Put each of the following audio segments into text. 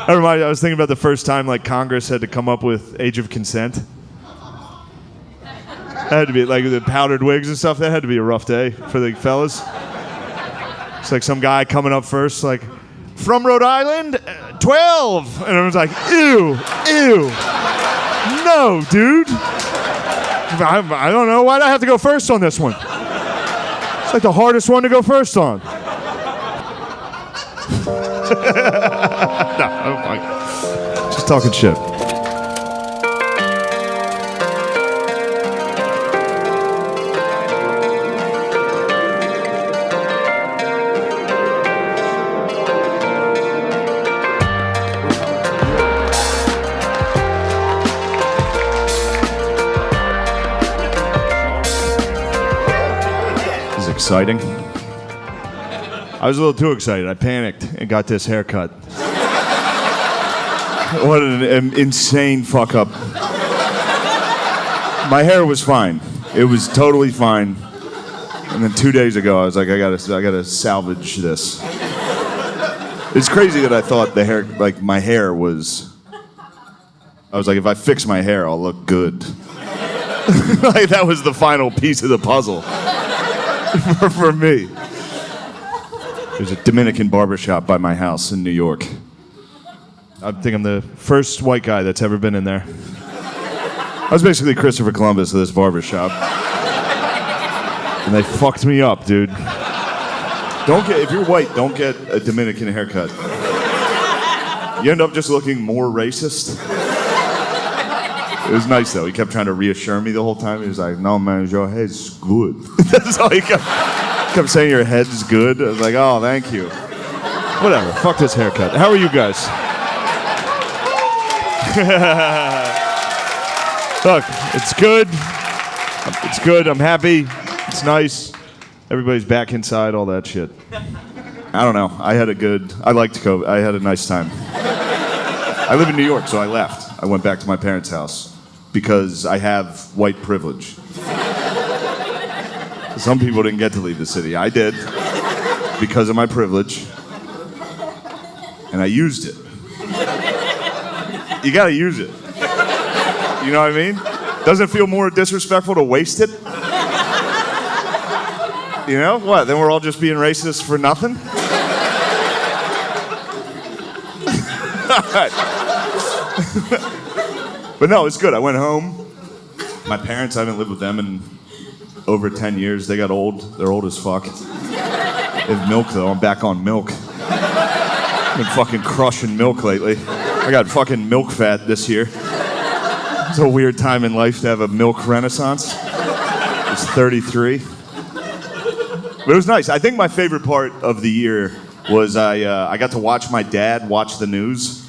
I was thinking about the first time like Congress had to come up with age of consent. That had to be like the powdered wigs and stuff. That had to be a rough day for the fellas. It's like some guy coming up first, like, from Rhode Island, 12. And everyone's like, ew, ew. No, dude. I don't know. Why'd I have to go first on this one? It's like the hardest one to go first on. No, I'm just talking shit. Exciting. I was a little too excited. I panicked and got this haircut. What an insane fuck up. My hair was fine. It was totally fine. And then 2 days ago, I was like, I gotta salvage this. It's crazy that I thought the hair, like my hair was. I was like, if I fix my hair, I'll look good. Like that was the final piece of the puzzle. For me. There's a Dominican barbershop by my house in New York. I think I'm the first white guy that's ever been in there. I was basically Christopher Columbus of this barbershop. And they fucked me up, dude. If you're white, don't get a Dominican haircut. You end up just looking more racist. It was nice, though. He kept trying to reassure me the whole time. He was like, no, man, your head's good. That's all he kept saying, your head's good. I was like, oh, thank you. Whatever. Fuck this haircut. How are you guys? Look, it's good. It's good. I'm happy. It's nice. Everybody's back inside, all that shit. I don't know. I liked COVID. I had a nice time. I live in New York, so I left. I went back to my parents' house. Because I have white privilege. Some people didn't get to leave the city. I did, because of my privilege. And I used it. You gotta use it. You know what I mean? Doesn't it feel more disrespectful to waste it? You know? What, then we're all just being racist for nothing? But no, it's good. I went home. My parents, I haven't lived with them in over 10 years. They got old. They're old as fuck. They have milk, though. I'm back on milk. I've been fucking crushing milk lately. I got fucking milk fat this year. It's a weird time in life to have a milk renaissance. It's 33. But it was nice. I think my favorite part of the year was I got to watch my dad watch the news.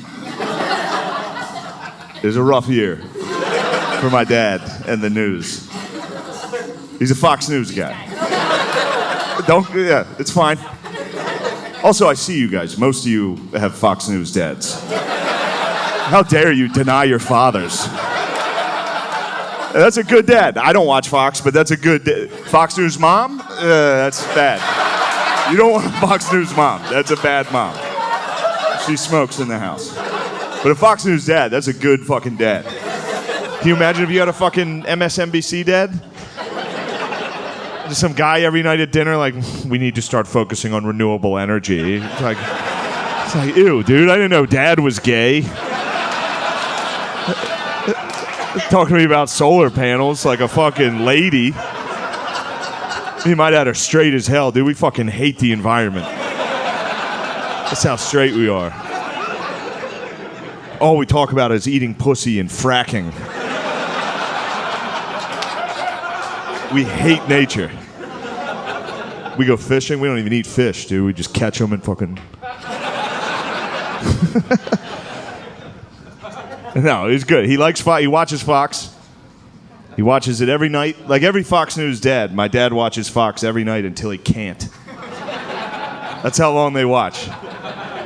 It was a rough year for my dad and the news. He's a Fox News guy. It's fine. Also, I see you guys. Most of you have Fox News dads. How dare you deny your fathers? That's a good dad. I don't watch Fox, but that's a good Fox News mom? That's bad. You don't want a Fox News mom. That's a bad mom. She smokes in the house. But a Fox News dad, that's a good fucking dad. Can you imagine if you had a fucking MSNBC dad? Just some guy every night at dinner like, we need to start focusing on renewable energy. It's like, ew, dude, I didn't know dad was gay. Talking to me about solar panels like a fucking lady. He might have had her straight as hell, dude. We fucking hate the environment. That's how straight we are. All we talk about is eating pussy and fracking. We hate nature. We go fishing. We don't even eat fish, dude. We just catch them and fucking... No, he's good. He likes Fox. He watches Fox. He watches it every night. Like every Fox News dad, my dad watches Fox every night until he can't. That's how long they watch.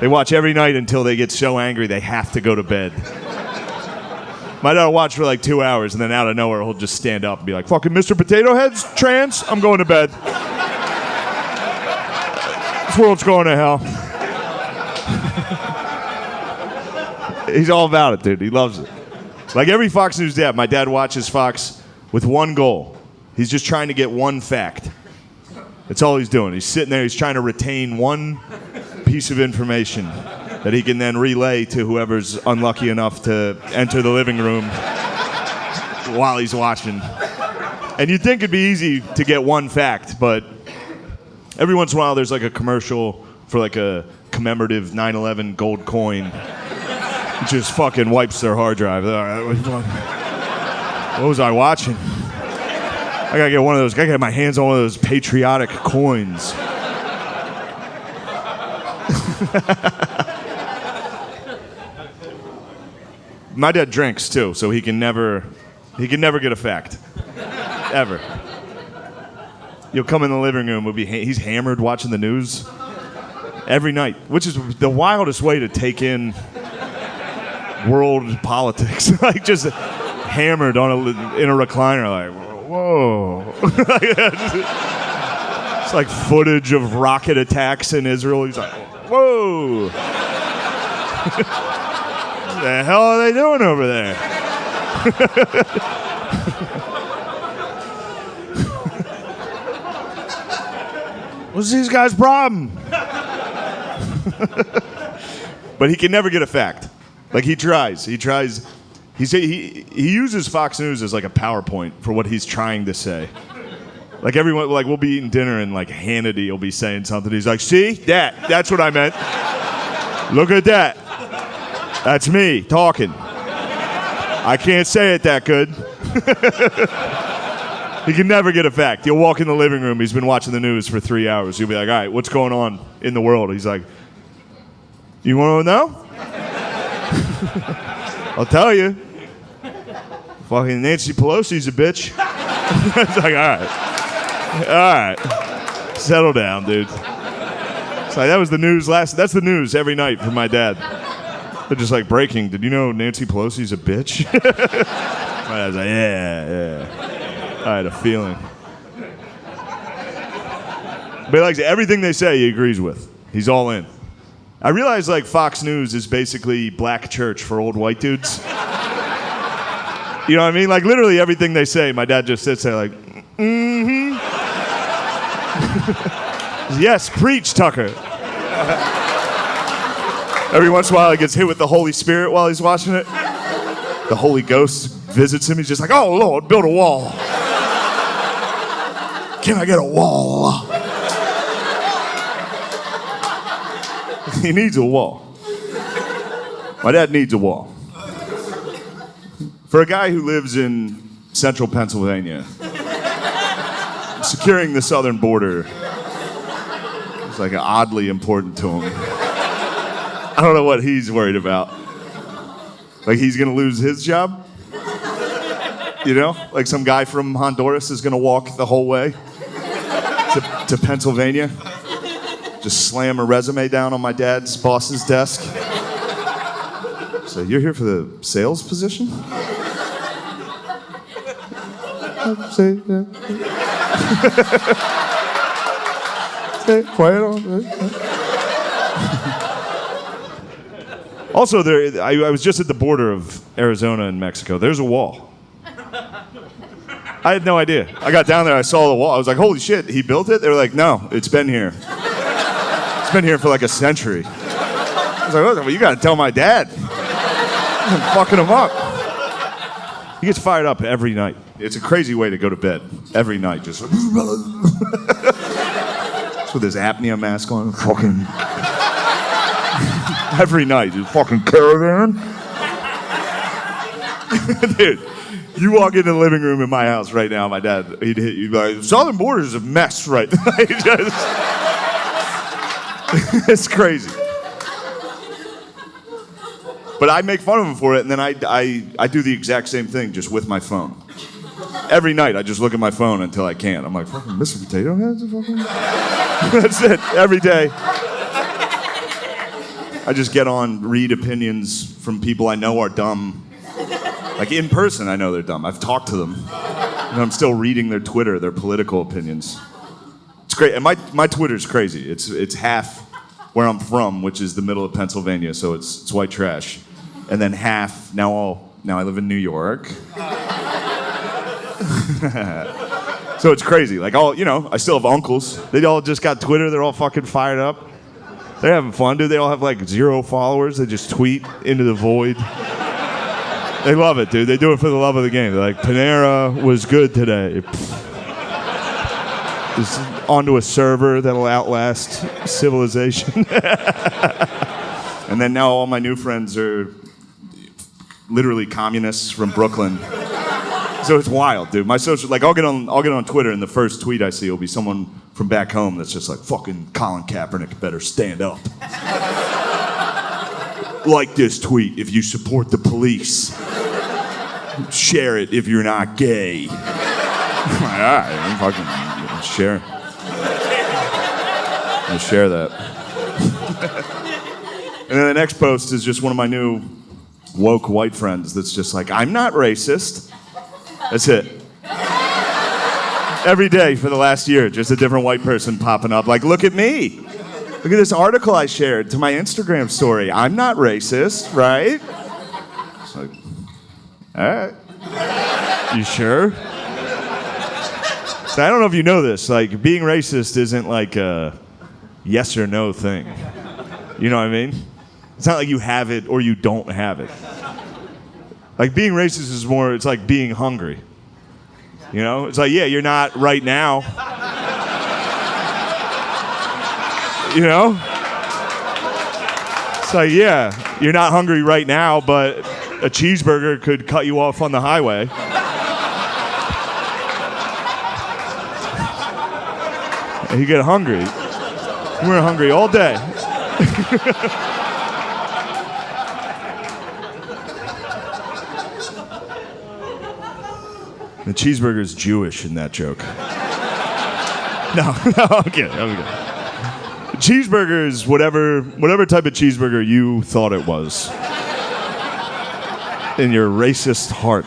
They watch every night until they get so angry they have to go to bed. My dad will watch for like 2 hours, and then out of nowhere, he'll just stand up and be like, fucking Mr. Potato Head's trans? I'm going to bed. This world's going to hell. He's all about it, dude. He loves it. Like every Fox News dad, my dad watches Fox with one goal. He's just trying to get one fact. That's all he's doing. He's sitting there, he's trying to retain one piece of information that he can then relay to whoever's unlucky enough to enter the living room while he's watching. And you'd think it'd be easy to get one fact, but every once in a while there's like a commercial for like a commemorative 9/11 gold coin. It just fucking wipes their hard drive. What was I watching? I gotta get one of those. I gotta get my hands on one of those patriotic coins. My dad drinks too, so he can never get a fact, ever. You'll come in the living room. He's hammered watching the news every night, which is the wildest way to take in world politics. Like just hammered in a recliner, like. Whoa. It's like footage of rocket attacks in Israel. He's like, whoa. What the hell are they doing over there? What's these guys' problem? But he can never get a fact. Like he tries. He uses Fox News as like a PowerPoint for what he's trying to say. Like everyone, like we'll be eating dinner and like Hannity will be saying something. He's like, "See that's what I meant. Look at that. That's me talking. I can't say it that good." He can never get a fact. You'll walk in the living room. He's been watching the news for 3 hours. You'll be like, "All right, what's going on in the world?" He's like, "You want to know? I'll tell you. Fucking Nancy Pelosi's a bitch." It's like, all right, settle down, dude. It's like that was the news that's the news every night for my dad. They're just like breaking. Did you know Nancy Pelosi's a bitch? My dad's like, yeah. I had a feeling. But he likes everything they say. He agrees with. He's all in. I realize like Fox News is basically black church for old white dudes. You know what I mean? Like literally everything they say, my dad just sits there like, mm-hmm. Yes, preach, Tucker. Every once in a while he gets hit with the Holy Spirit while he's watching it. The Holy Ghost visits him. He's just like, "Oh Lord, build a wall. Can I get a wall?" He needs a wall. My dad needs a wall. For a guy who lives in central Pennsylvania, securing the southern border is like oddly important to him. I don't know what he's worried about. Like he's gonna lose his job? You know? Like some guy from Honduras is gonna walk the whole way to Pennsylvania? Just slam a resume down on my dad's boss's desk. So you're here for the sales position? Say quiet on. Also, I was just at the border of Arizona and Mexico. There's a wall. I had no idea. I got down there, I saw the wall. I was like, holy shit, he built it? They were like, no, it's been here. It's been here for like a century. I was like, well, you gotta tell my dad. I'm fucking him up. He gets fired up every night. It's a crazy way to go to bed. Every night, just with his apnea mask on. Fucking every night, just fucking caravan. Dude, you walk into the living room in my house right now, my dad, he'd hit you like, southern border's a mess right now. It's crazy. But I make fun of him for it, and then I do the exact same thing, just with my phone. Every night, I just look at my phone until I can't. I'm like, fucking Mr. Potato Head's a fucking... That's it, every day. I just get on, read opinions from people I know are dumb. Like in person, I know they're dumb. I've talked to them. And I'm still reading their Twitter, their political opinions. It's great, and my Twitter's crazy. It's half where I'm from, which is the middle of Pennsylvania, so it's white trash. and then half now I live in New York. So it's crazy. Like I still have uncles. They all just got Twitter. They're all fucking fired up. They're having fun, dude. They all have like 0 followers. They just tweet into the void. They love it, dude. They do it for the love of the game. They're like, Panera was good today. Just onto a server that'll outlast civilization. And then now all my new friends are literally communists from Brooklyn. So it's wild, dude. My social, like, I'll get on Twitter, and the first tweet I see will be someone from back home that's just like, fucking Colin Kaepernick better stand up. Like this tweet if you support the police. Share it if you're not gay. All right, I'm fucking share. I'll share that. And then the next post is just one of my new woke white friends that's just like, I'm not racist. That's it. Every day for the last year, just a different white person popping up. Like, look at me. Look at this article I shared to my Instagram story. I'm not racist, right? It's like, all right. You sure? So I don't know if you know this. Like, being racist isn't like a yes or no thing. You know what I mean? It's not like you have it or you don't have it. Like, being racist is more, it's like being hungry. You know? It's like, yeah, you're not right now. You know? It's like, yeah, you're not hungry right now, but a cheeseburger could cut you off on the highway. And you get hungry. You were hungry all day. The cheeseburger's Jewish in that joke. No, I'm kidding. Cheeseburger is whatever type of cheeseburger you thought it was in your racist heart.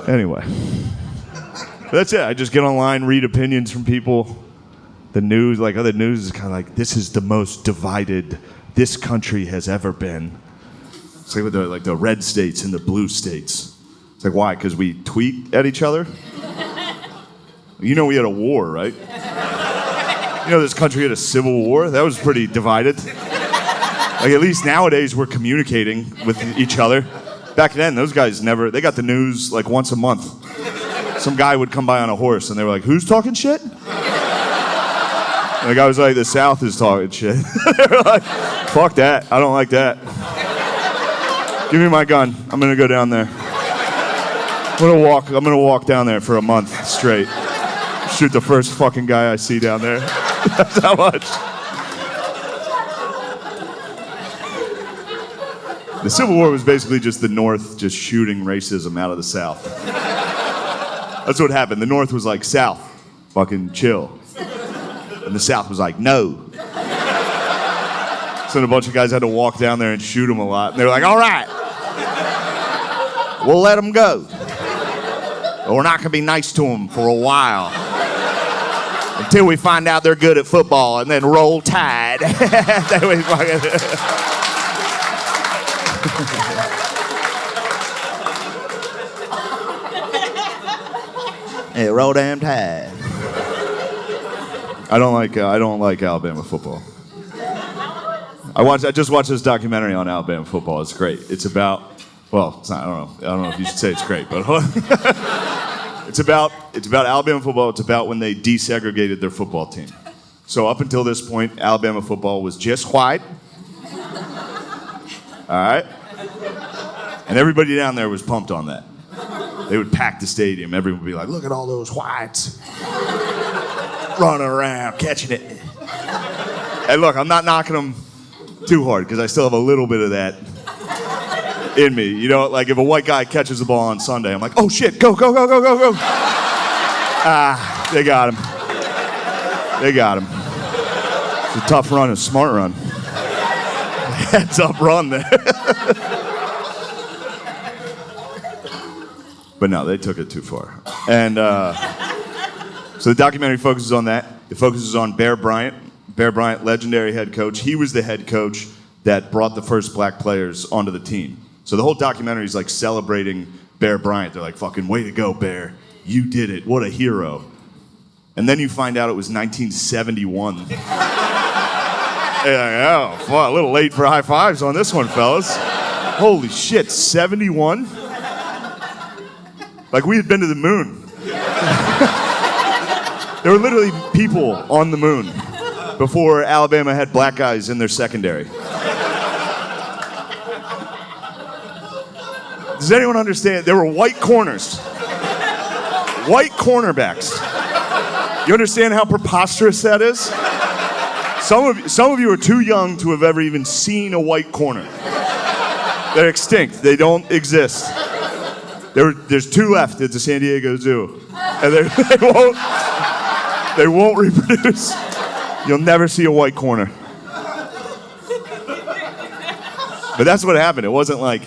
Anyway, that's it. I just get online, read opinions from people. The news, like other news, is kind of like, this is the most divided this country has ever been. It's like with the red states and the blue states. It's like, why? Because we tweet at each other? You know we had a war, right? You know this country had a civil war? That was pretty divided. Like, at least nowadays we're communicating with each other. Back then, those guys they got the news like once a month. Some guy would come by on a horse and they were like, who's talking shit? And the guy was like, the South is talking shit. They were like, fuck that, I don't like that. Give me my gun. I'm gonna go down there. I'm gonna walk down there for a month straight. Shoot the first fucking guy I see down there. That's how much. The Civil War was basically just the North just shooting racism out of the South. That's what happened. The North was like, South, fucking chill. And the South was like, no. So a bunch of guys had to walk down there and shoot them a lot. And they were like, all right, we'll let them go. But we're not going to be nice to them for a while. Until we find out they're good at football and then roll tide. Then we fucking... Hey, roll damn tide. I don't like Alabama football. I just watched this documentary on Alabama football. It's great. It's about, well, it's not, I don't know if you should say it's great, but it's about Alabama football. It's about when they desegregated their football team. So up until this point, Alabama football was just white. All right? And everybody down there was pumped on that. They would pack the stadium. Everyone would be like, look at all those whites running around, catching it. And look, I'm not knocking them too hard because I still have a little bit of that in me. You know, like if a white guy catches the ball on Sunday, I'm like, oh shit, go, go, go, go, go, go. Ah, they got him. They got him. It's a tough run, a smart run. Heads up run there. But no, they took it too far. And so the documentary focuses on that. It focuses on Bear Bryant. Bear Bryant, legendary head coach. He was the head coach that brought the first black players onto the team. So the whole documentary is like celebrating Bear Bryant. They're like, fucking way to go, Bear. You did it. What a hero. And then you find out it was 1971. Like, oh, fuck, a little late for high fives on this one, fellas. Holy shit, 71? Like we had been to the moon. There were literally people on the moon before Alabama had black guys in their secondary. Does anyone understand? There were white corners. White cornerbacks. You understand how preposterous that is? Some of you are too young to have ever even seen a white corner. They're extinct. They don't exist. There's 2 left at the San Diego Zoo. And they won't reproduce. You'll never see a white corner. But that's what happened. It wasn't like,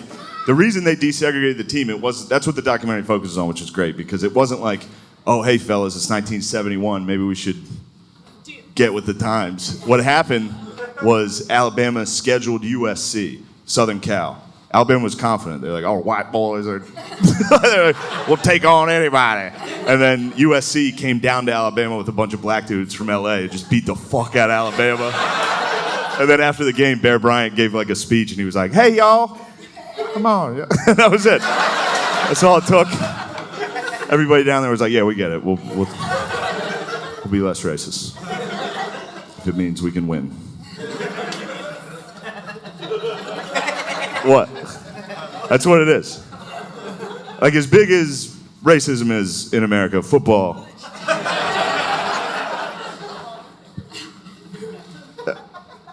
the reason they desegregated the team, that's what the documentary focuses on, which is great, because it wasn't like, oh, hey, fellas, it's 1971, maybe we should get with the times. What happened was Alabama scheduled USC, Southern Cal. Alabama was confident. They're like, oh, white boys are, we'll take on anybody. And then USC came down to Alabama with a bunch of black dudes from LA, just beat the fuck out of Alabama. And then after the game, Bear Bryant gave like a speech and he was like, hey, y'all, come on. That was it. That's all it took. Everybody down there was like, yeah, we get it. We'll be less racist if it means we can win. What? That's what it is. Like, as big as racism is in America, football.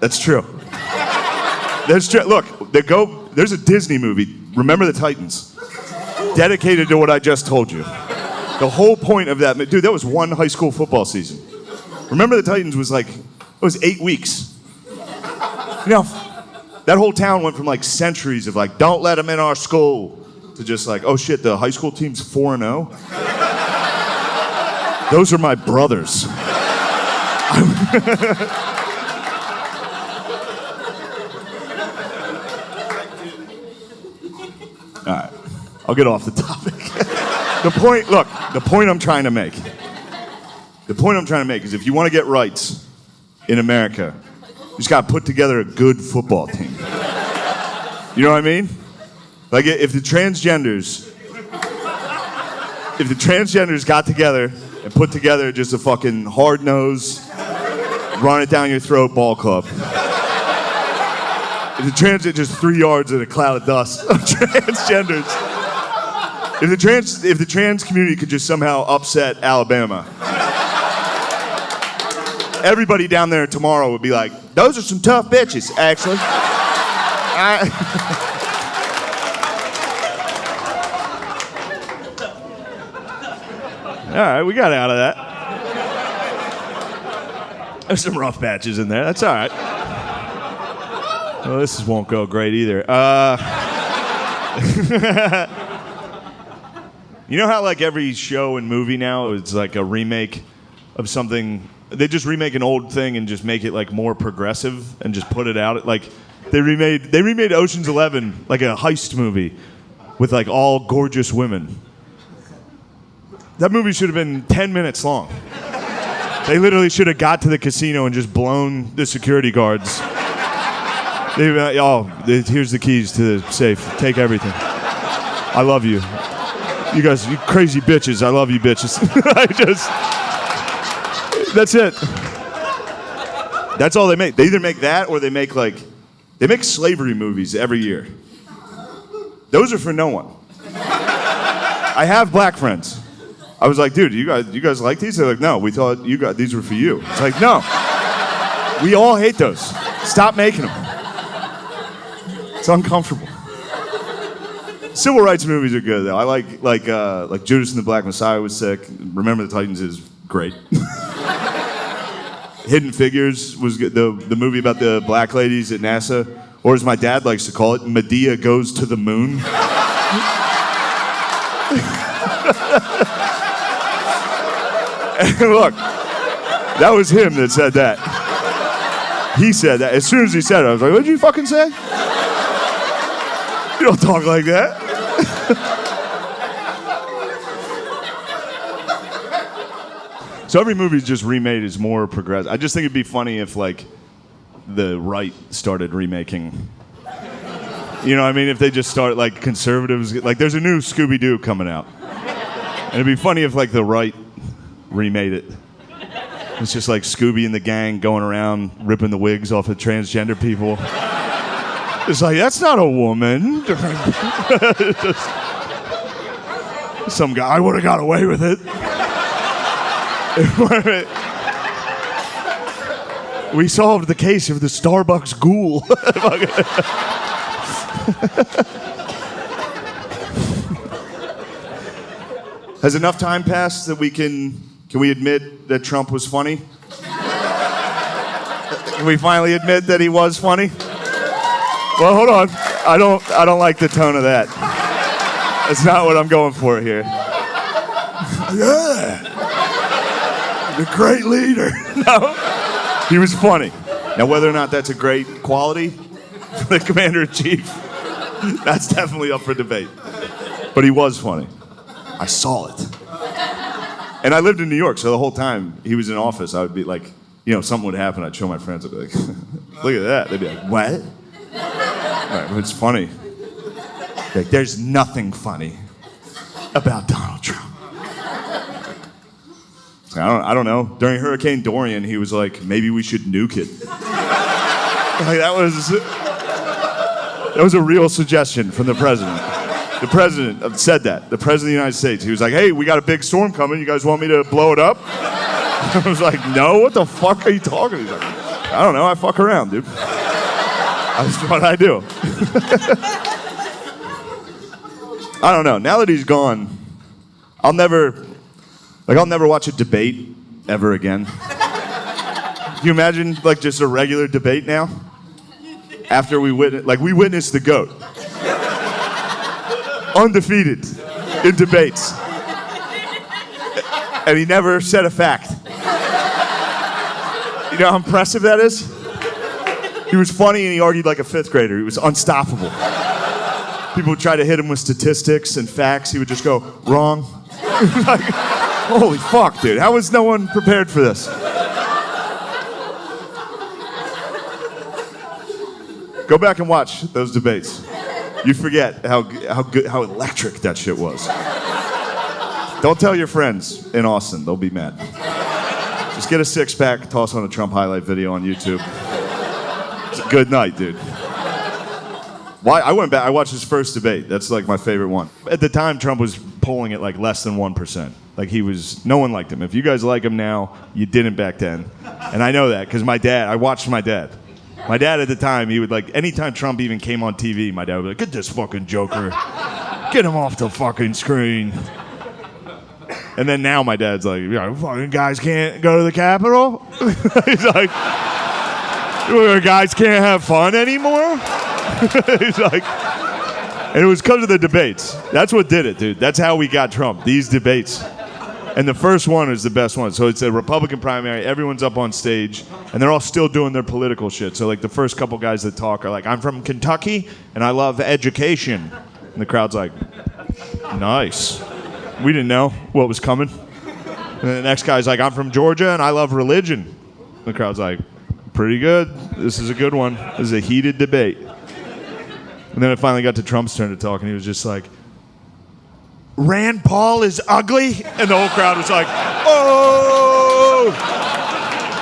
That's true. That's true. Look, there's a Disney movie, Remember the Titans, dedicated to what I just told you. The whole point of that, dude, that was one high school football season. Remember the Titans was like, it was 8 weeks. You know, that whole town went from like centuries of like, don't let them in our school, to just like, oh shit, the high school team's 4-0? Those are my brothers. All right, I'll get off the topic. The point I'm trying to make is if you want to get rights in America, you just got to put together a good football team. You know what I mean? Like if the transgenders got together and put together just a fucking hard-nosed, run it down your throat ball club. If the just 3 yards in a cloud of dust of transgenders. If the trans community could just somehow upset Alabama, everybody down there tomorrow would be like, those are some tough bitches, actually. All right, we got out of that. There's some rough patches in there. That's all right. Well, this won't go great either. You know how like every show and movie now is like a remake of something? They just remake an old thing and just make it like more progressive and just put it out. Like they remade Ocean's 11 like a heist movie with like all gorgeous women. That movie should have been 10 minutes long. They literally should have got to the casino and just blown the security guards. Here's the keys to the safe. Take everything. I love you. You guys, you crazy bitches. I love you bitches. That's it. That's all they make. They either make that or they make slavery movies every year. Those are for no one. I have black friends. I was like, dude, you guys like these? They're like, no, we thought these were for you. It's like, no. We all hate those. Stop making them. It's uncomfortable. Civil rights movies are good though. I like Judas and the Black Messiah was sick. Remember the Titans is great. Hidden Figures was good. The movie about the black ladies at NASA, or as my dad likes to call it, Medea Goes to the Moon. Look, that was him that said that. He said that. As soon as he said it, I was like, what did you fucking say? You don't talk like that. So every movie just remade is more progressive. I just think it'd be funny if, like, the right started remaking. You know what I mean? If they just start, like, conservatives. Like, there's a new Scooby-Doo coming out. And it'd be funny if, like, the right remade it. It's just like Scooby and the gang going around ripping the wigs off of transgender people. It's like, that's not a woman. Just, some guy would have got away with it. We solved the case of the Starbucks ghoul. Has enough time passed that can we admit that Trump was funny? Can we finally admit that he was funny? Well, hold on. I don't like the tone of that. That's not what I'm going for here. Yeah. The great leader. No. He was funny. Now, whether or not that's a great quality for the commander-in-chief, that's definitely up for debate. But he was funny. I saw it. And I lived in New York, so the whole time he was in office, I would be like, you know, something would happen, I'd show my friends, I'd be like, look at that. They'd be like, what? Right, it's funny. Like, there's nothing funny about Donald Trump. I don't know. During Hurricane Dorian, he was like, maybe we should nuke it. Like, that was a real suggestion from the president. The president said that. The president of the United States. He was like, hey, we got a big storm coming. You guys want me to blow it up? I was like, no, what the fuck are you talking? He's like, I don't know. I fuck around, dude. That's what I do. I don't know. Now that he's gone, I'll never watch a debate ever again. Can you imagine, like, just a regular debate now? After we witnessed the GOAT. Undefeated in debates. And he never said a fact. You know how impressive that is? He was funny and he argued like a fifth grader. He was unstoppable. People would try to hit him with statistics and facts. He would just go, wrong. Like, holy fuck, dude. How was no one prepared for this? Go back and watch those debates. You forget how electric that shit was. Don't tell your friends in Austin. They'll be mad. Just get a six-pack, toss on a Trump highlight video on YouTube. It's a good night, dude. I went back. I watched his first debate. That's like my favorite one. At the time, Trump was polling at like less than 1%. Like no one liked him. If you guys like him now, you didn't back then. And I know that because I watched my dad. My dad at the time, he would like, anytime Trump even came on TV, my dad would be like, get this fucking joker. Get him off the fucking screen. And then now my dad's like, fucking guys can't go to the Capitol? He's like, guys can't have fun anymore? He's like, and it was because of the debates. That's what did it, dude. That's how we got Trump, these debates. And the first one is the best one. So it's a Republican primary. Everyone's up on stage, and they're all still doing their political shit. So like the first couple guys that talk are like, I'm from Kentucky, and I love education. And the crowd's like, nice. We didn't know what was coming. And then the next guy's like, I'm from Georgia, and I love religion. And the crowd's like, pretty good. This is a good one. This is a heated debate. And then it finally got to Trump's turn to talk, and he was just like, Rand Paul is ugly? And the whole crowd was like, oh!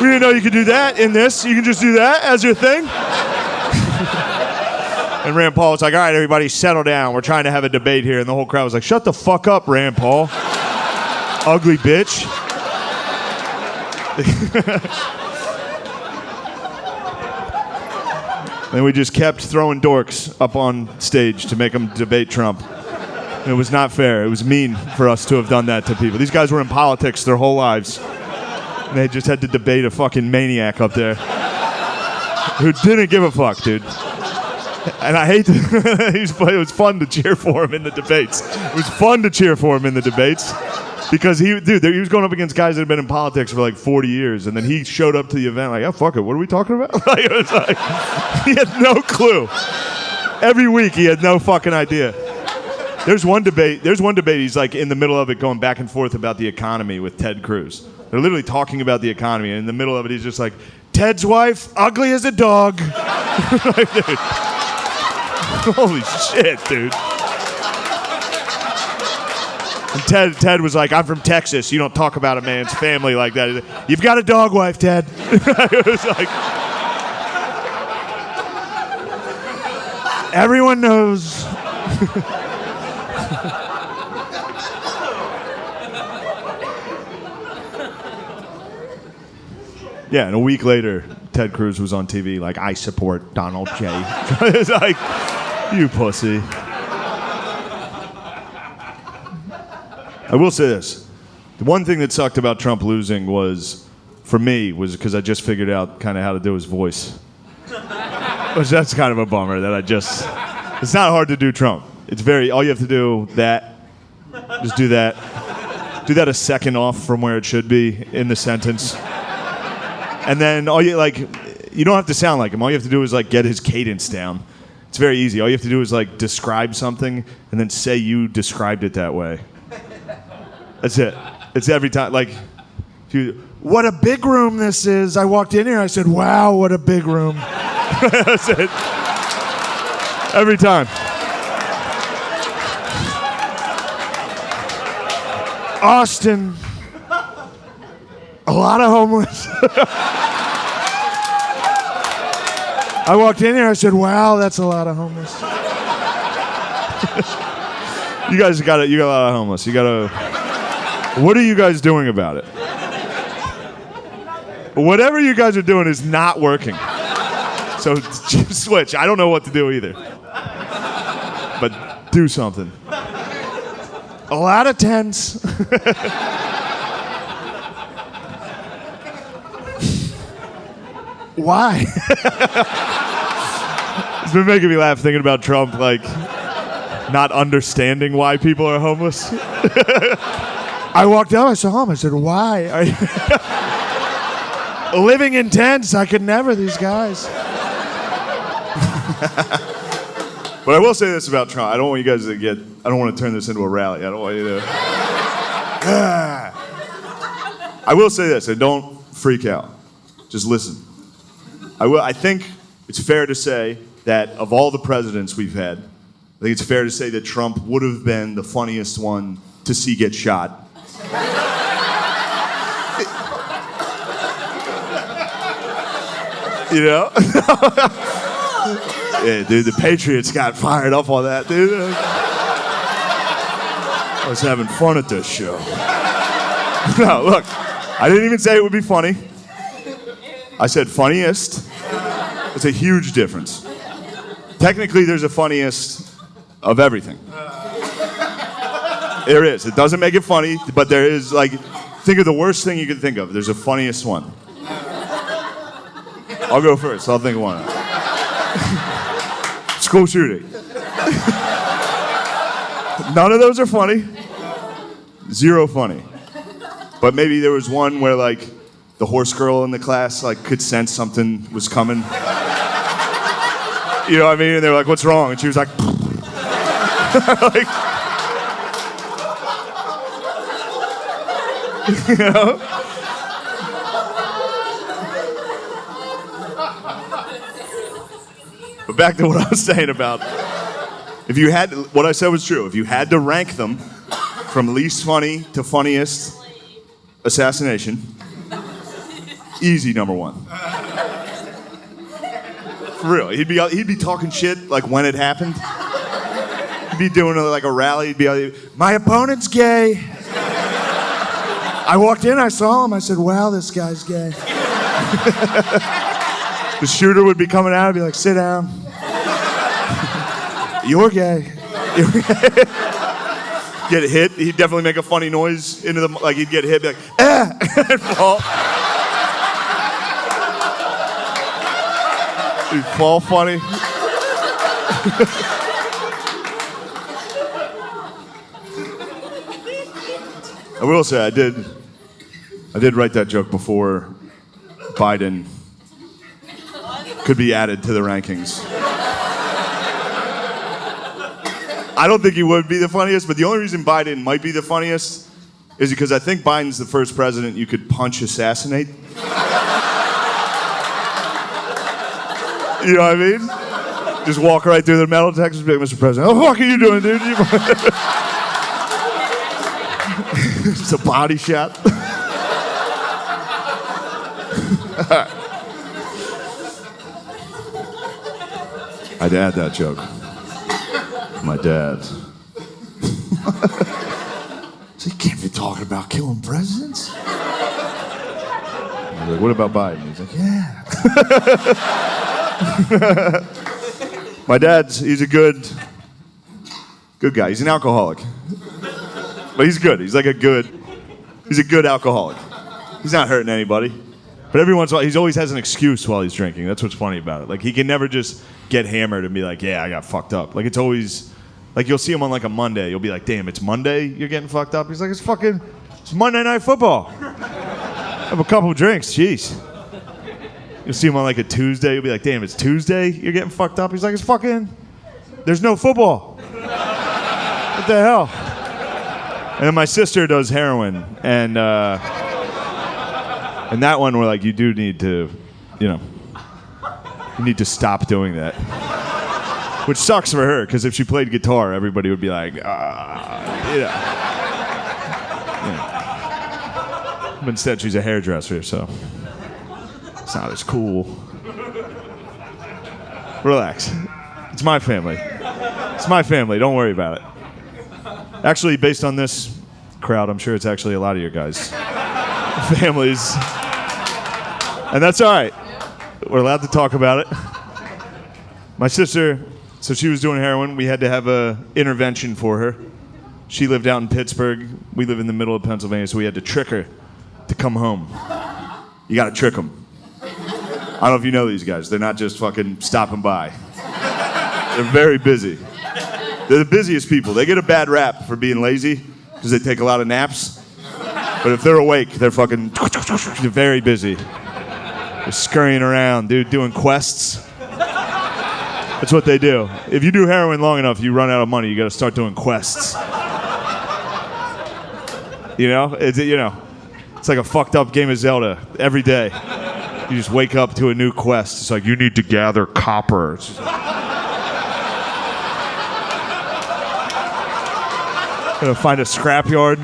We didn't know you could do that in this. You can just do that as your thing? And Rand Paul was like, all right, everybody, settle down. We're trying to have a debate here. And the whole crowd was like, shut the fuck up, Rand Paul. Ugly bitch. Then we just kept throwing dorks up on stage to make them debate Trump. It was not fair. It was mean for us to have done that to people. These guys were in politics their whole lives. And they just had to debate a fucking maniac up there who didn't give a fuck, dude. And I hate to, it was fun to cheer for him in the debates. It was fun to cheer for him in the debates because he was going up against guys that had been in politics for like 40 years, and then he showed up to the event like, oh, fuck it, what are we talking about? Like, it was like, he had no clue. Every week he had no fucking idea. There's one debate, he's like in the middle of it going back and forth about the economy with Ted Cruz. They're literally talking about the economy, and in the middle of it he's just like, Ted's wife, ugly as a dog. Like, dude. Holy shit, dude. And Ted was like, I'm from Texas. You don't talk about a man's family like that. You've got a dog wife, Ted. It was like, everyone knows. Yeah, and a week later, Ted Cruz was on TV like, I support Donald J. It's like, you pussy. I will say this. The one thing that sucked about Trump losing was, for me, was because I just figured out kind of how to do his voice. Which that's kind of a bummer that it's not hard to do Trump. It's all you have to do just do that. Do that a second off from where it should be in the sentence. And then you don't have to sound like him. All you have to do is like get his cadence down. It's very easy. All you have to do is like describe something and then say you described it that way. That's it. It's every time. Like, what a big room this is. I walked in here, I said, wow, what a big room. That's it. Every time. Austin. A lot of homeless. I walked in here, I said, wow, that's a lot of homeless. You guys got it. You got a lot of homeless. What are you guys doing about it? Whatever you guys are doing is not working. So just switch. I don't know what to do either. But do something. A lot of tents. Why? It's been making me laugh thinking about Trump, like, not understanding why people are homeless. I walked out, I saw him, I said, why? Are you living in tents? I could never, these guys. But I will say this about Trump. I don't want you guys to I don't want to turn this into a rally. I don't want you to. I will say this, and don't freak out. Just listen. I think it's fair to say that of all the presidents we've had, I think it's fair to say that Trump would have been the funniest one to see get shot. You know? Yeah, dude, the Patriots got fired up on that, dude. I was having fun at this show. No, look, I didn't even say it would be funny. I said funniest. It's a huge difference. Technically, there's a funniest of everything. There is. It doesn't make it funny, but there is, like, think of the worst thing you can think of. There's a funniest one. I'll go first. I'll think of one. School shooting. None of those are funny. Zero funny. But maybe there was one where, like, the horse girl in the class, like, could sense something was coming. You know what I mean? And they were like, what's wrong? And she was like, like, you know? But back to what I was saying about, what I said was true. If you had to rank them from least funny to funniest assassination, easy number one. For real. He'd be talking shit like when it happened. He'd be doing like a rally. He'd be like, my opponent's gay. I walked in, I saw him, I said, wow, this guy's gay. The shooter would be coming out and be like, sit down. You're gay. Get hit, he'd definitely make a funny noise into the, like he'd get hit, be like, ah, and fall. He'd fall funny. I will say I did write that joke before Biden could be added to the rankings. I don't think he would be the funniest, but the only reason Biden might be the funniest is because I think Biden's the first president you could punch assassinate. You know what I mean? Just walk right through the metal detectors and be like, Mr. President, what the fuck are you doing, dude? It's a body shot. I'd add that joke. My dad. So you can't be talking about killing presidents? I was like, what about Biden? He's like, yeah. My dad's, he's a good guy. He's an alcoholic. But he's good. He's a good alcoholic. He's not hurting anybody. But every once in a while, he always has an excuse while he's drinking. That's what's funny about it. Like, he can never just get hammered and be like, yeah, I got fucked up. Like, it's always, like, you'll see him on, like, a Monday. You'll be like, damn, it's Monday? You're getting fucked up? He's like, it's Monday Night Football. Have a couple drinks. Jeez. You'll see him on, like, a Tuesday. You'll be like, damn, it's Tuesday? You're getting fucked up? He's like, there's no football. What the hell? And then my sister does heroin, and that one we're like, you do need to, you need to stop doing that. Which sucks for her, because if she played guitar, everybody would be like, But instead, she's a hairdresser, so it's not as cool. Relax. It's my family. It's my family. Don't worry about it. Actually, based on this crowd, I'm sure it's actually a lot of your guys' families. And that's all right. We're allowed to talk about it. My sister, so she was doing heroin. We had to have an intervention for her. She lived out in Pittsburgh. We live in the middle of Pennsylvania, so we had to trick her to come home. You got to trick them. I don't know if you know these guys. They're not just fucking stopping by. They're very busy. They're the busiest people. They get a bad rap for being lazy because they take a lot of naps. But if they're awake, they're very busy. They're scurrying around, dude, doing quests. That's what they do. If you do heroin long enough, you run out of money. You got to start doing quests. It's like a fucked up game of Zelda every day. You just wake up to a new quest. It's like, you need to gather copper. Gonna find a scrapyard.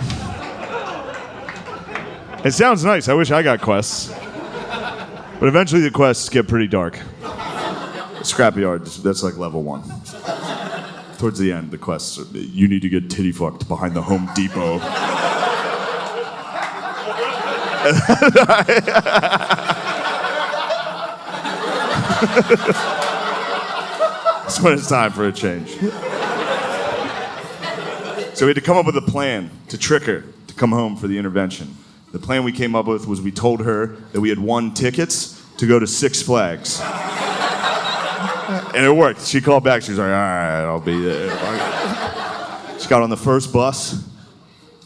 It sounds nice. I wish I got quests. But eventually the quests get pretty dark. Scrapyard, that's like level 1. Towards the end, the quests are, you need to get titty fucked behind the Home Depot. That's when it's time for a change. So we had to come up with a plan to trick her to come home for the intervention. The plan we came up with was we told her that we had won tickets to go to Six Flags. And it worked. She called back. She was like, all right, I'll be there. She got on the first bus.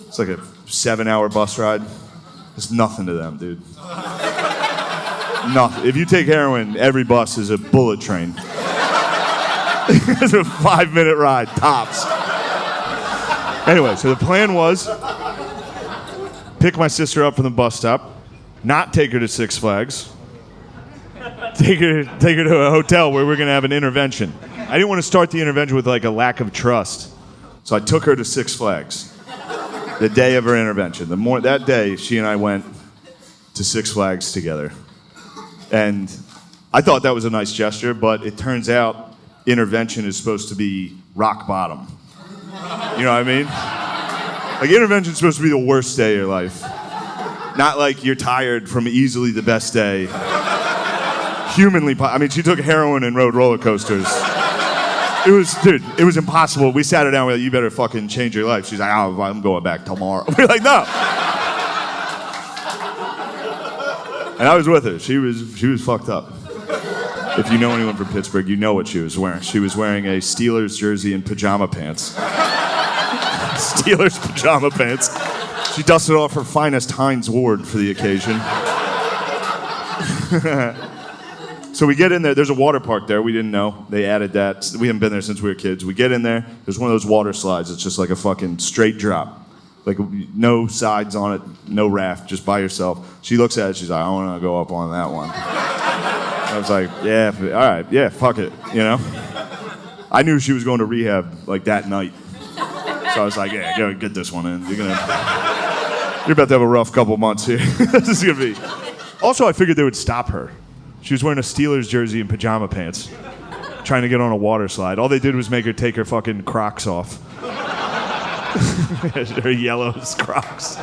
It's like a 7-hour bus ride. It's nothing to them, dude. Nothing. If you take heroin, every bus is a bullet train. It's a 5-minute ride, tops. Anyway, so the plan was pick my sister up from the bus stop, not take her to Six Flags, take her to a hotel where we're going to have an intervention. I didn't want to start the intervention with like a lack of trust. So I took her to Six Flags the day of her intervention. That day, she and I went to Six Flags together. And I thought that was a nice gesture, but it turns out intervention is supposed to be rock bottom. You know what I mean? Like, intervention's supposed to be the worst day of your life. Not like you're tired from easily the best day. She took heroin and rode roller coasters. It was impossible. We sat her down, we're like, you better fucking change your life. She's like, oh, I'm going back tomorrow. We're like, no. And I was with her. She was fucked up. If you know anyone from Pittsburgh, you know what she was wearing. She was wearing a Steelers jersey and pajama pants. Steelers pajama pants. She dusted off her finest Heinz Ward for the occasion. So we get in there. There's a water park there. We didn't know. They added that. We haven't been there since we were kids. We get in there. There's one of those water slides. It's just like a fucking straight drop. Like no sides on it, no raft, just by yourself. She looks at it. She's like, I want to go up on that one. I was like, yeah, all right, yeah, fuck it, you know? I knew she was going to rehab like that night. So I was like, yeah, go get this one in. You're about to have a rough couple months here. This is going to be. Also, I figured they would stop her. She was wearing a Steelers jersey and pajama pants, trying to get on a water slide. All they did was make her take her fucking Crocs off. Her yellow Crocs.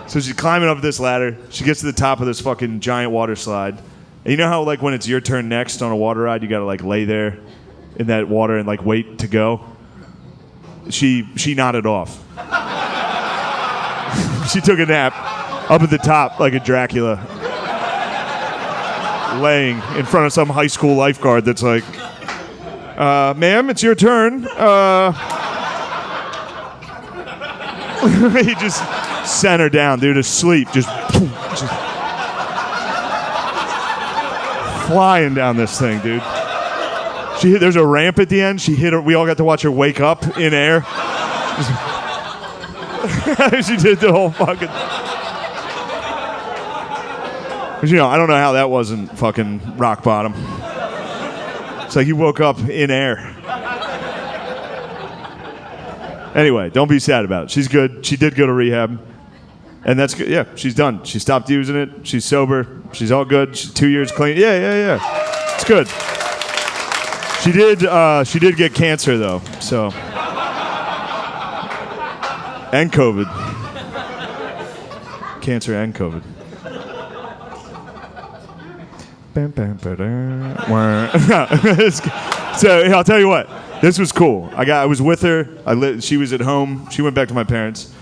So she's climbing up this ladder. She gets to the top of this fucking giant water slide. And you know how like when it's your turn next on a water ride, you gotta like lay there in that water and like wait to go? She nodded off. She took a nap up at the top like a Dracula, laying in front of some high school lifeguard that's like, ma'am, it's your turn. He just sent her down, dude, asleep, just flying down this thing, dude. There's a ramp at the end. She hit her. We all got to watch her wake up in air. She did the whole fucking. But, you know, I don't know how that wasn't fucking rock bottom. It's like you woke up in air. Anyway, don't be sad about it. She's good. She did go to rehab. And that's good. Yeah, she's done. She stopped using it. She's sober. She's all good. She's 2 years clean. Yeah. It's good. She did get cancer though. So. And COVID. Cancer and COVID. So I'll tell you what. This was cool. I was with her. She was at home. She went back to my parents.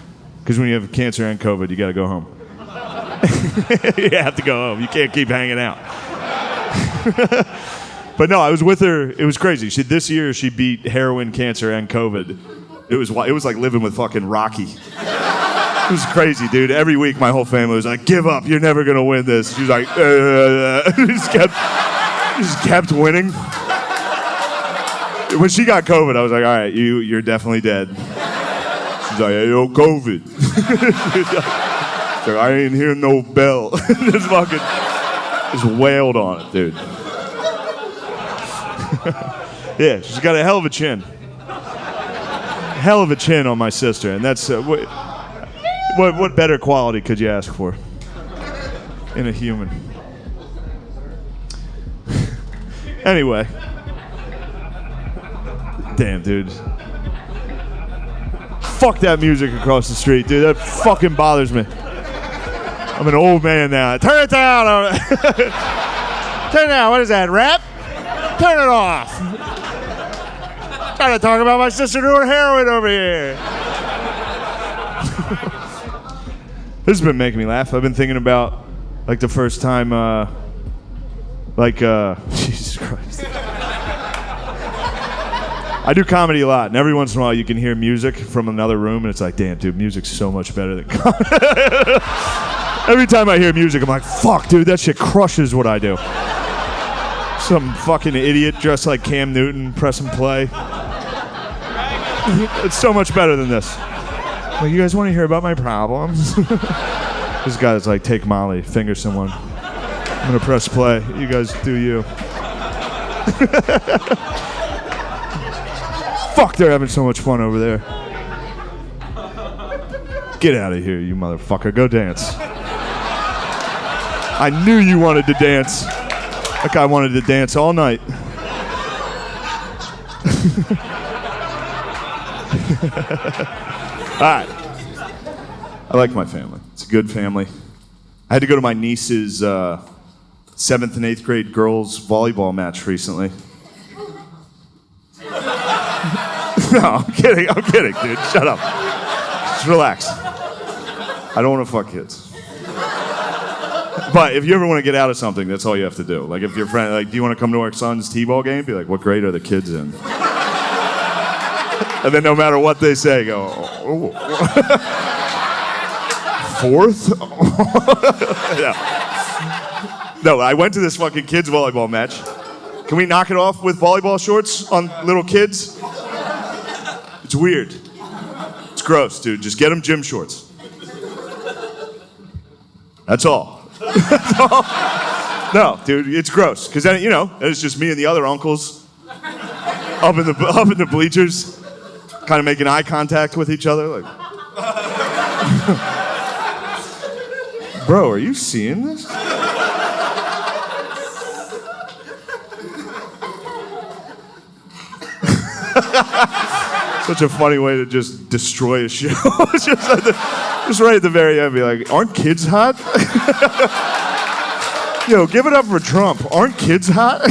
Because when you have cancer and COVID, you got to go home. You have to go home. You can't keep hanging out. But no, I was with her. It was crazy. This year, she beat heroin, cancer, and COVID. It was like living with fucking Rocky. It was crazy, dude. Every week, my whole family was like, give up. You're never going to win this. She was like, just kept winning. When she got COVID, I was like, all right, you're definitely dead. She's like, hey, yo, COVID. She's like, I ain't hear no bell. Just wailed on it, dude. Yeah, she's got a hell of a chin. Hell of a chin on my sister, and that's what better quality could you ask for in a human? Anyway. Damn, dude. Fuck that music across the street, dude. That fucking bothers me. I'm an old man now. Turn it down. Turn it down. What is that, rap? Turn it off. Trying to talk about my sister doing heroin over here. This has been making me laugh. I've been thinking about, like, the first time, Jesus Christ. I do comedy a lot, and every once in a while you can hear music from another room, and it's like, damn, dude, music's so much better than comedy. Every time I hear music, I'm like, fuck, dude, that shit crushes what I do. Some fucking idiot dressed like Cam Newton pressing play. It's so much better than this. Like, you guys want to hear about my problems? This guy that's like, take Molly, finger someone. I'm going to press play. You guys do you. Fuck, they're having so much fun over there. Get out of here, you motherfucker. Go dance. I knew you wanted to dance. That guy wanted to dance all night. All right. I like my family. It's a good family. I had to go to my niece's 7th and 8th grade girls volleyball match recently. No, I'm kidding, dude. Shut up. Just relax. I don't want to fuck kids. But if you ever want to get out of something, that's all you have to do. Like if your friend, like, do you want to come to our son's t-ball game? Be like, what grade are the kids in? And then no matter what they say, go, oh. Fourth? Yeah. No, I went to this fucking kids volleyball match. Can we knock it off with volleyball shorts on little kids? It's weird. It's gross, dude. Just get them gym shorts. That's all. No, dude, it's gross. Because then, it's just me and the other uncles up in the bleachers, kind of making eye contact with each other. Like, bro, are you seeing this? Such a funny way to just destroy a show. just right at the very end, be like, aren't kids hot? Yo, give it up for Trump. Aren't kids hot?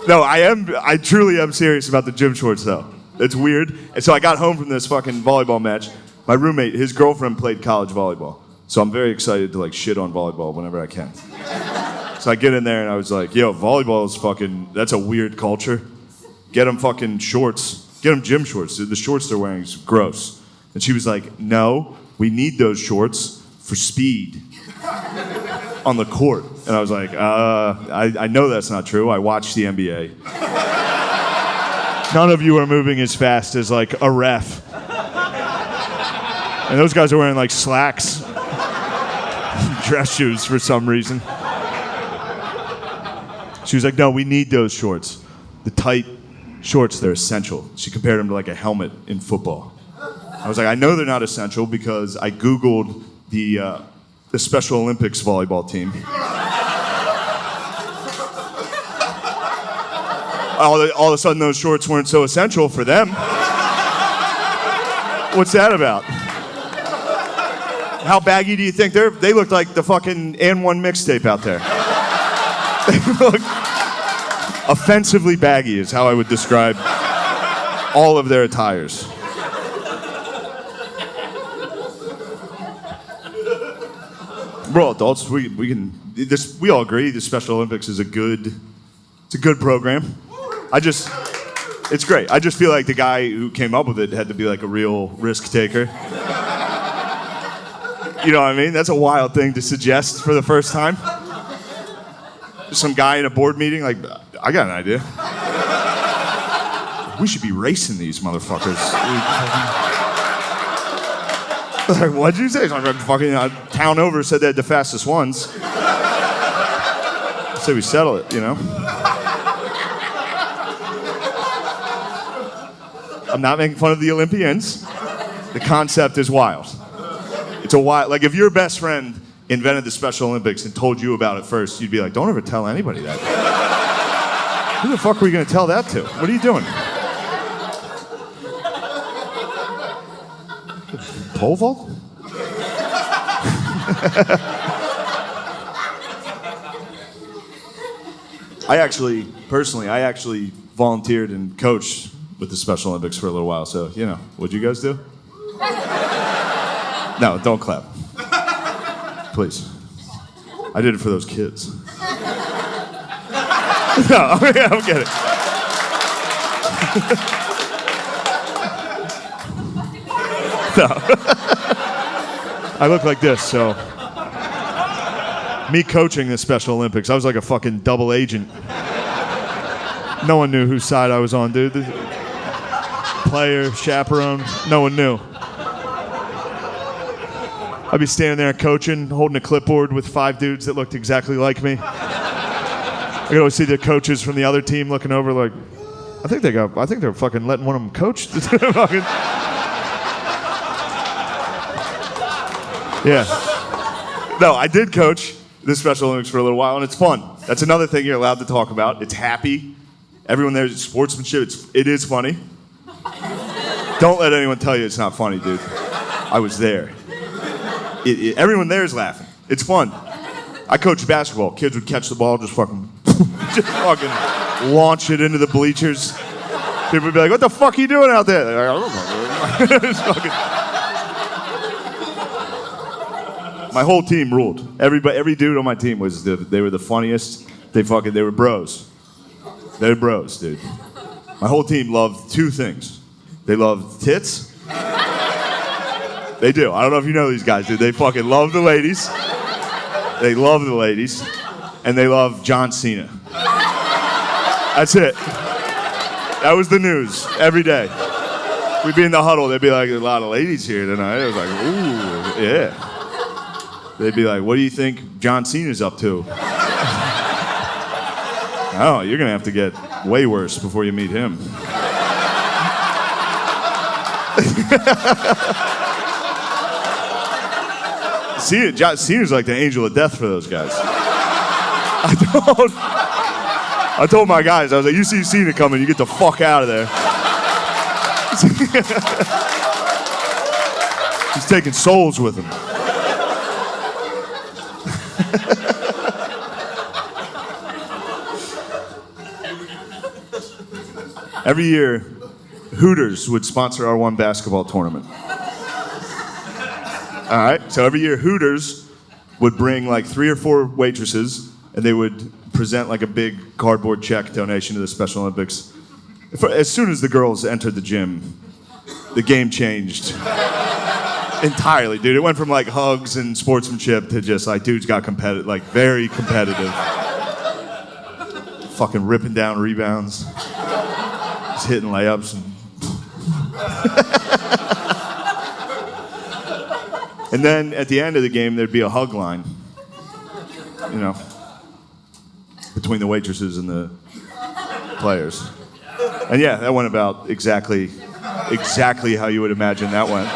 No, I truly am serious about the gym shorts, though. It's weird. And so I got home from this fucking volleyball match. My roommate, his girlfriend played college volleyball. So I'm very excited to, like, shit on volleyball whenever I can. So I get in there and I was like, yo, volleyball is fucking, that's a weird culture. Get them fucking shorts. Get them gym shorts. The shorts they're wearing is gross. And she was like, no, we need those shorts for speed on the court. And I was like, I know that's not true. I watch the NBA. None of you are moving as fast as, like, a ref. And those guys are wearing, like, slacks. Dress shoes for some reason. She was like, no, we need those shorts. The tight shorts, they're essential. She compared them to, like, a helmet in football. I was like, I know they're not essential because I Googled the Special Olympics volleyball team. All of a sudden, those shorts weren't so essential for them. What's that about? How baggy do you think they looked like the fucking N1 mixtape out there. They look offensively baggy is how I would describe all of their attires. We're all adults. We all agree the Special Olympics is a good program. It's great. I just feel like the guy who came up with it had to be like a real risk taker. You know what I mean? That's a wild thing to suggest for the first time. Some guy in a board meeting, like, I got an idea. We should be racing these motherfuckers. Like, what'd you say? Fucking town over said they had the fastest ones. So we settle it, I'm not making fun of the Olympians. The concept is wild. It's a wild, like if your best friend invented the Special Olympics and told you about it first, you'd be like, don't ever tell anybody that. Who the fuck are we gonna tell that to? What are you doing? Pole vault? I actually volunteered and coached with the Special Olympics for a little while, so, what'd you guys do? No, don't clap. Please. I did it for those kids. No, I'm kidding. No. I look like this, so. Me coaching the Special Olympics, I was like a fucking double agent. No one knew whose side I was on, dude. Player, chaperone, no one knew. I'd be standing there coaching, holding a clipboard with 5 dudes that looked exactly like me. I could always see the coaches from the other team looking over like, I think they're fucking letting one of them coach. Yeah. No, I did coach the Special Olympics for a little while, and it's fun. That's another thing you're allowed to talk about. It's happy. Everyone there is sportsmanship. It is funny. Don't let anyone tell you it's not funny, dude. I was there. Everyone there is laughing. It's fun. I coached basketball. Kids would catch the ball, just fucking launch it into the bleachers. People would be like, what the fuck are you doing out there? They're like, I don't know. My whole team ruled. Every dude on my team they were the funniest. They were bros. They're bros, dude. My whole team loved two things. They loved tits. They do. I don't know if you know these guys, dude. They fucking love the ladies. They love the ladies. And they love John Cena. That's it. That was the news every day. We'd be in the huddle. They'd be like, a lot of ladies here tonight. I was like, ooh, yeah. They'd be like, what do you think John Cena's up to? Oh, you're going to have to get way worse before you meet him. John Cena's like the angel of death for those guys. I told my guys, I was like, you see Cena coming, you get the fuck out of there. He's taking souls with him. Every year, Hooters would sponsor our one basketball tournament. All right, so every year Hooters would bring like 3 or 4 waitresses, and they would present like a big cardboard check donation to the Special Olympics. As soon as the girls entered the gym, the game changed entirely, dude. It went from like hugs and sportsmanship to just like dudes got competitive, like very competitive. Fucking ripping down rebounds, just hitting layups. And then at the end of the game, there'd be a hug line, you know, between the waitresses and the players. And yeah, that went about exactly how you would imagine that went.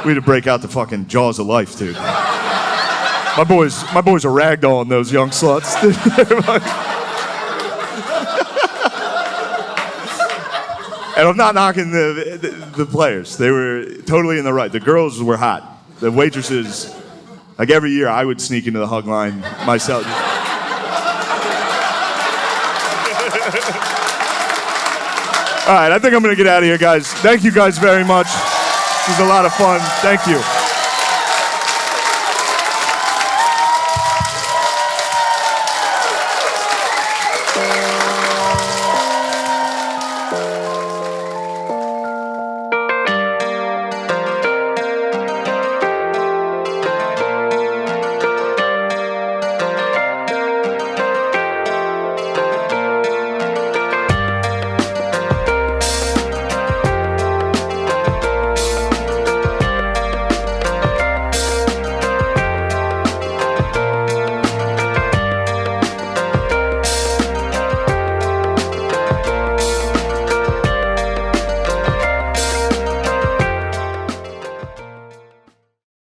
We had to break out the fucking jaws of life, dude. My boys are ragdolling those young sluts. And I'm not knocking the players. They were totally in the right. The girls were hot. The waitresses, like every year, I would sneak into the hug line myself. All right, I think I'm going to get out of here, guys. Thank you guys very much. This was a lot of fun. Thank you.